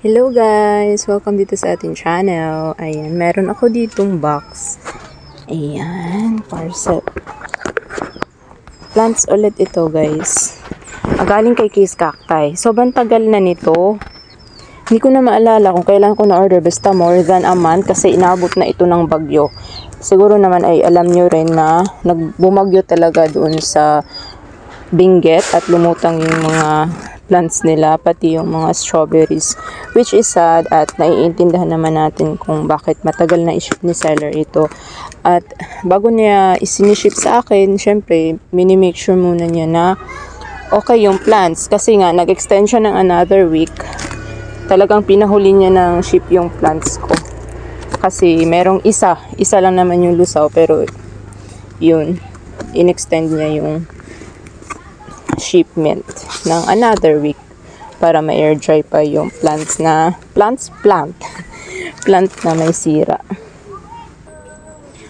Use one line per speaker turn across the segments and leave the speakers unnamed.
Hello guys! Welcome dito sa ating channel. Ayan, meron ako ditong box. Ayan, parcel. Plants ulit ito guys. Galing kay Keys Cacti. Sobrang tagal na nito. Hindi ko na maalala kung kailan ko na-order. Basta more than a month kasi inabot na ito ng bagyo. Siguro naman ay alam nyo rin na nagbumagyo talaga doon sa Benguet at lumutang yung mga plants nila, pati yung mga strawberries, which is sad at naiintindihan naman natin kung bakit matagal na i-ship ni seller ito. At bago niya isiniship sa akin, syempre mini-make sure muna niya na okay yung plants, kasi nga nag-extension ng another week. Talagang pinahuli niya ng ship yung plants ko kasi merong isa lang naman yung lusaw, pero yun, in-extend niya yung shipment ng another week para ma-air dry pa yung plant na may sira.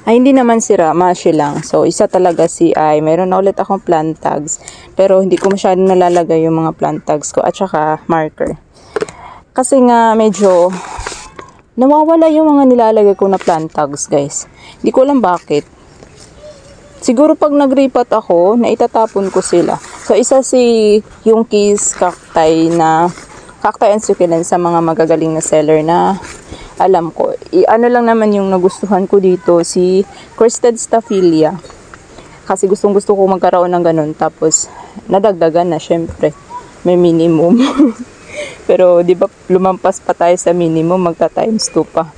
Ay, hindi naman sira, mashi lang. So, isa talaga meron na ulit akong plant tags, pero hindi ko masyadong nalalagay yung mga plant tags ko at saka marker. Kasi nga medyo nawawala yung mga nilalagay ko na plant tags, guys. Hindi ko alam bakit. Siguro pag nag-repot ako, naitatapon ko sila. So, isa yung Keys Cacti na Cacti and Succulent sa mga magagaling na seller na alam ko. Ano lang naman yung nagustuhan ko dito, si Crested Staphylia. Kasi gustong-gusto ko magkaroon ng ganun. Tapos, nadagdagan na, syempre. May minimum. Pero, di ba, lumampas pa tayo sa minimum, magta times 2 pa.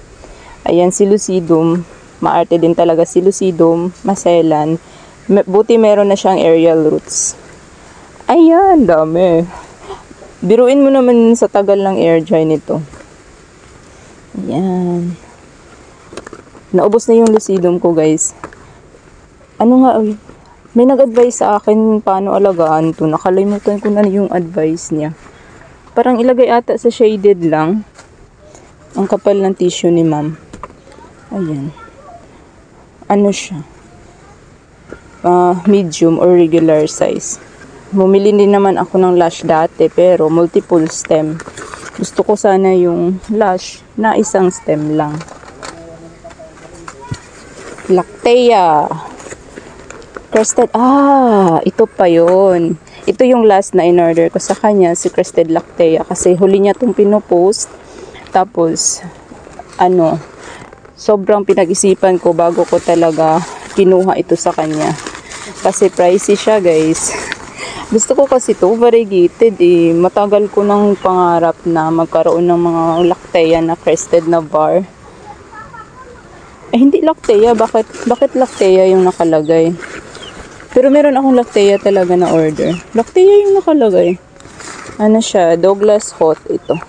Ayan, si Lucidum. Maarte din talaga si Lucidum, maselan. Buti meron na siyang aerial roots. Ayan, dami. Biruin mo naman sa tagal ng air dry nito. Ayan. Naubos na yung Lucidum ko, guys. Ano nga, may nag-advise sa akin paano alagaan to. Nakalimutan ko na yung advice niya. Parang ilagay ata sa shaded lang. Ang kapal ng tissue ni ma'am. Ayan. Ano siya? Medium or regular size. Bumili din naman ako ng lash dati, pero multiple stem. Gusto ko sana yung lash na isang stem lang. Lactea. Crested. Ito pa yun. Ito yung last na in-order ko sa kanya, si Crested Lactea. Kasi huli niya itong pinopost. Tapos, sobrang pinag-isipan ko bago ko talaga kinuha ito sa kanya. Kasi pricey siya, guys. Gusto ko kasi ito, variegated eh. Matagal ko nang pangarap na magkaroon ng mga lactea na crested na bar. Hindi lactea. Bakit lactea yung nakalagay? Pero meron akong lactea talaga na order. Lactea yung nakalagay. Ano siya? Douglas Hot ito.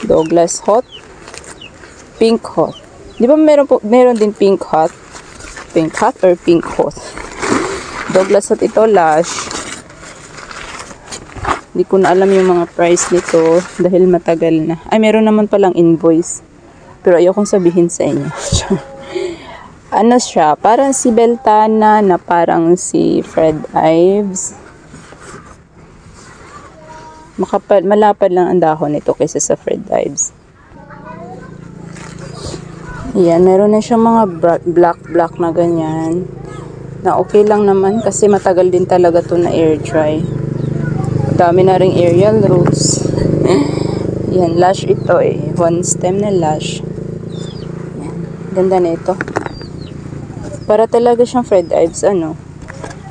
Douglas Hot. Pink Hot. Di ba meron din pink hot? Pink hot or pink hot? Douglas Hot ito, lash. Hindi ko na alam yung mga price nito dahil matagal na. Ay, meron naman palang invoice. Pero ayokong sabihin sa inyo. Ano siya? Parang si Beltana na parang si Fred Ives. Malapad lang ang dahon nito kaysa sa Fred Ives. Yan, meron na siyang mga black na ganyan. Na okay lang naman kasi matagal din talaga to na air dry. Dami na ring aerial roots. Yan, lash ito eh. One stem na lash. Yan, ganda na ito. Para talaga siyang Fred Ives,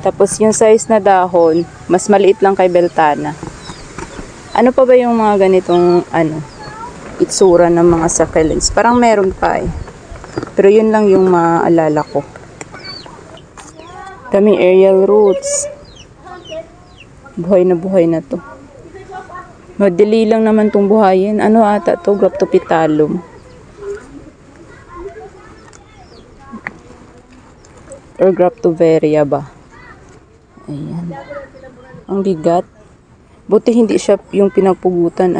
Tapos yung size na dahon, mas maliit lang kay Beltana. Ano pa ba yung mga ganitong, itsura ng mga succulents? Parang meron pa eh. Pero yun lang yung maalala ko. Daming aerial roots. Buhay na to. Madali lang naman tong buhayin. Ano ata to? Graptopetalum. Or Graptoveria ba? Ayan. Ang bigat. Buti hindi siya yung pinagpugutan,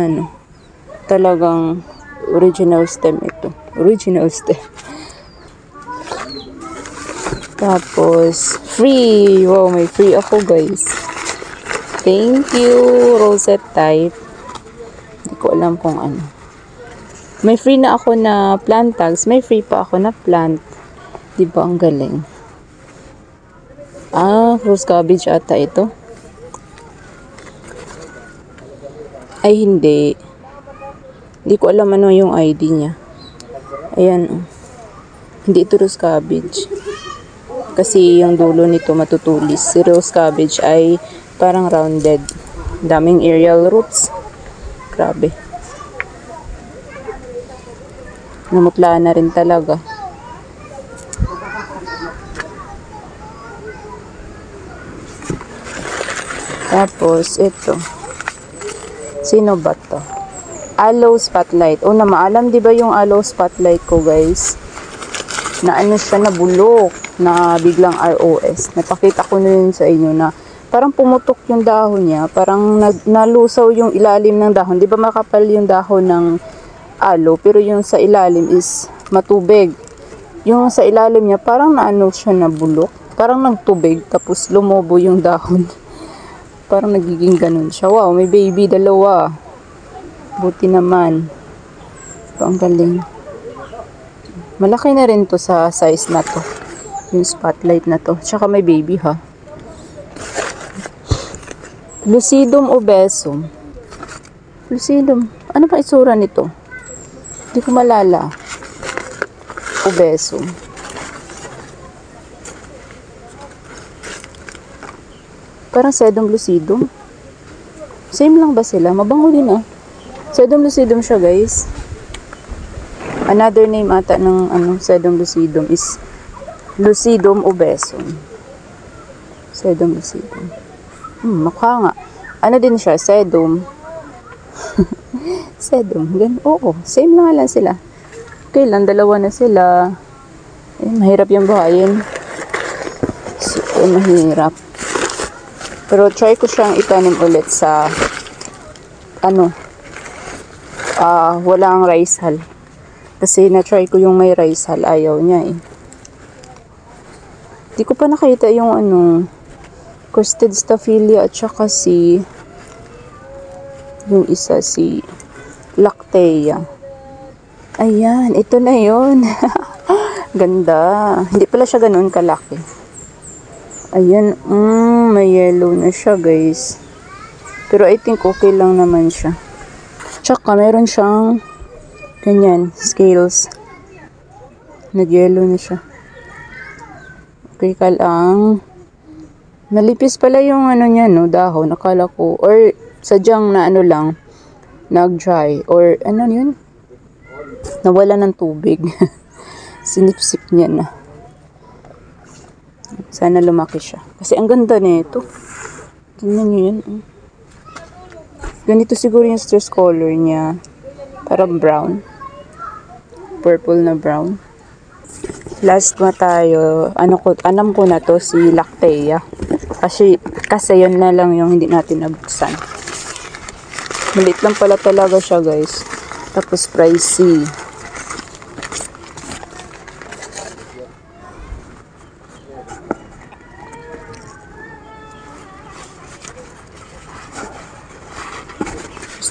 Talagang original stem ito. Original stem. Tapos, free. Wow, may free ako, guys. Thank you, rosette type. Hindi ko alam kung ano. May free na ako na plant tags. May free pa ako na plant. Diba ang galing? Rose cabbage ata ito. Ay, hindi. Hindi ko alam ano yung ID niya. Ayan, oh. Hindi ito rose cabbage. Kasi yung dulo nito matutulis. Si rose cabbage ay parang rounded. Daming aerial roots. Grabe. Namutla na rin talaga. Tapos, ito. Sino ba to? Aloe spotlight. O, na maalam, di ba yung aloe spotlight ko, guys? Na ano siya, nabulok. Na biglang ROS. Napakita ko na yun sa inyo na parang pumutok yung dahon niya. Parang nalusaw yung ilalim ng dahon. Di ba makapal yung dahon ng aloe? Pero yung sa ilalim is matubig. Yung sa ilalim niya, parang naano siya, nabulok. Parang nagtubig. Tapos lumobo yung dahon. Parang nagiging ganun siya. Wow, may baby, dalawa. Buti naman. Ito ang galing. Malaki na rin to sa size na to. Yung spotlight na to. Tsaka may baby ha. Lucidum obesum. Lucidum. Ano pa itsura nito? Hindi ko malala. Obesum. Parang sedum lucidum. Same lang ba sila? Mabango din ah. Sedum lucidum siya, guys. Another name ata ng sedum lucidum is Lucidum obesum. Sedum lucidum. Mukha nga. Ano din siya? Sedum. Sedum. Oo. Same lang sila. Okay lang. Dalawa na sila. Mahirap yung buhayin. Mahirap. Pero try ko siyang itanim ulit sa walang rice hull. Kasi na-try ko yung may rice hull. Ayaw niya eh. Di ko pa nakita yung Crested Staphylia at saka yung isa si Lactea. Ayan, ito na yun. Ganda. Hindi pala siya ganoon kalaki. Ayan, may yellow na siya, guys. Pero I think okay lang naman siya. Tsaka meron siyang ganyan, scales. Nag-yellow na siya. Okay ka lang. Malipis pala yung niya, no, dahon. Nakala ko, or sadyang na lang, nag-dry. Or yun? Nawala ng tubig. Sinipsip niya na. Sana lumaki siya. Kasi ang ganda nito. Tingnan niyo yun. Ganito siguro yung stress color niya. Parang brown. Purple na brown. Last na tayo. Alam ko na to si Lactea. Kasi yun na lang yung hindi natin nabuksan. Maliit lang pala talaga siya, guys. Tapos pricey.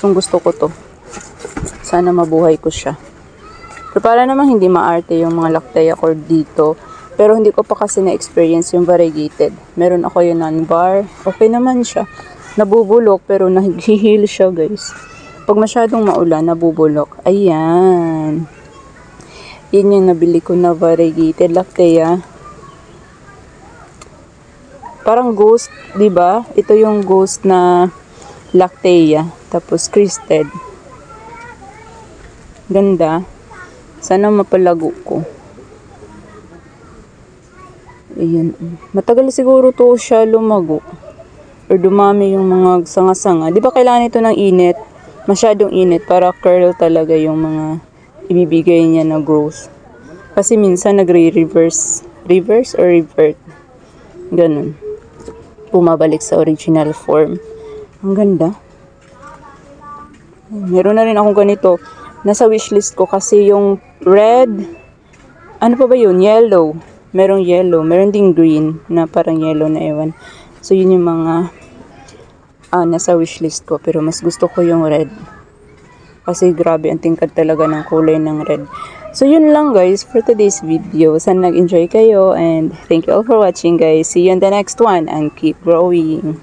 Gusto ko to. Sana mabuhay ko siya. Pero para naman hindi maarte yung mga Lactea cord dito. Pero hindi ko pa kasi na-experience yung variegated. Meron ako yung non-bar. Okay naman siya. Nabubulok pero nag-heal siya, guys. Pag masyadong maulan, nabubulok. Ayan. Yun yung nabili ko na variegated Lactea. Parang ghost, di ba? Ito yung ghost na Lactea. Tapos crested. Ganda. Sana mapalago ko. Ayan. Matagal siguro to siya lumago. Or dumami yung mga sanga-sanga. Di ba kailangan ito ng init? Masyadong init para curl talaga yung mga ibibigay niya na growth. Kasi minsan nagre-reverse. Reverse or revert. Ganun. Bumabalik sa original form. Ang ganda. Meron na rin akong ganito. Nasa wishlist ko kasi yung red. Ano pa ba yun? Yellow. Merong yellow. Meron ding green na parang yellow na ewan. So yun yung mga nasa wishlist ko. Pero mas gusto ko yung red. Kasi grabe, ang tingkad talaga ng kulay ng red. So, yun lang guys for today's video. Sana nag-enjoy kayo and thank you all for watching guys. See you in the next one and keep growing.